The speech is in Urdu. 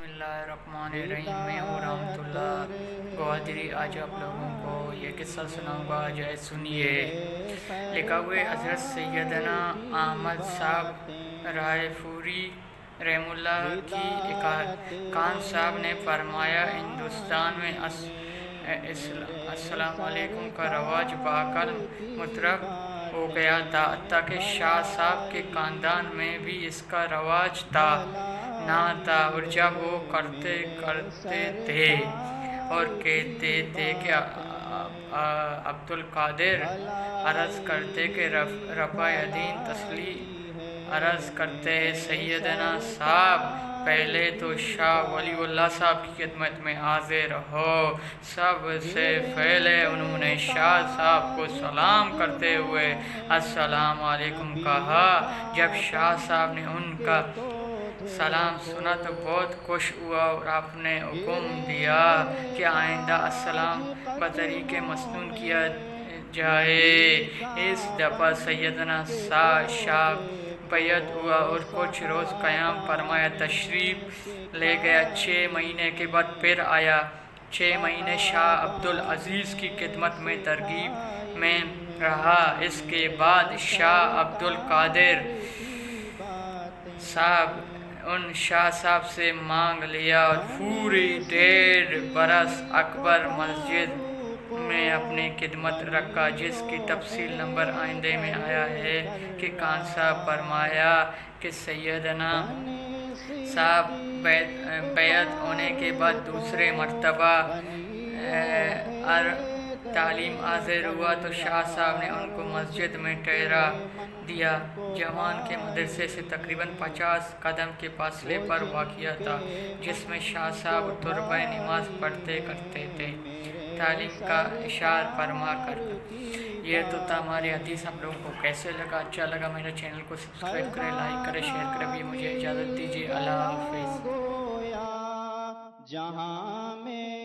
بسم اللہ الرحمن الرحیم۔ میں ہوں رحمت اللہ گوادری۔ آج آپ لوگوں کو یہ قصہ سناؤں گا، جو ہے سنیے۔ لکھا ہوئے حضرت سیدنا احمد صاحب رائے پوری رحم اللہ کی کان صاحب نے فرمایا، ہندوستان میں السلام علیکم کا رواج باقل مترک ہو گیا تھا، حتیٰ کہ شاہ صاحب کے خاندان میں بھی اس کا رواج نہ تھا، اور جب وہ کرتے تھے اور کہتے تھے کہ عبدالقادر عرض کرتے کہ رفع دین تسلیح عرض کرتے ہیں، سیدنا صاحب پہلے تو شاہ ولی اللہ صاحب کی خدمت میں حاضر ہو۔ سب سے پہلے انہوں نے شاہ صاحب کو سلام کرتے ہوئے السلام علیکم کہا۔ جب شاہ صاحب نے ان کا سلام سنا تو بہت خوش ہوا اور آپ نے حکم دیا کہ آئندہ السلام بطریقِ مسنون کیا جائے۔ اس دفعہ سیدنا شاہ بیعت ہوا اور کچھ روز قیام فرمایا، تشریف لے گیا۔ 6 مہینے کے بعد پھر آیا۔ 6 مہینے شاہ عبدالعزیز کی خدمت میں ترغیب میں رہا۔ اس کے بعد شاہ عبدالقادر صاحب شاہ صاحب سے مانگ لیا اور پوری 1.5 برس اکبر مسجد میں اپنی خدمت رکھا، جس کی تفصیل نمبر آئندے میں آیا ہے کہ خان صاحب فرمایا کہ سیدنا صاحب بیعت ہونے کے بعد دوسرے مرتبہ تعلیم حاضر ہوا تو شاہ صاحب نے ان کو مسجد میں ٹھہرا دیا۔ جوان کے مدرسے سے تقریباً 50 قدم کے فاصلے پر واقع تھا، جس میں شاہ صاحب طلبہ نماز پڑھتے کرتے تھے۔ تعلیم کا اشار فرما کر یہ تو تھا ہماری حدیث۔ آپ لوگوں کو کیسے لگا؟ اچھا لگا میرے چینل کو سبسکرائب کریں، لائک کریں، شیئر کریں۔ بھی مجھے اجازت دیجیے، اللہ حافظ۔ جہاں میں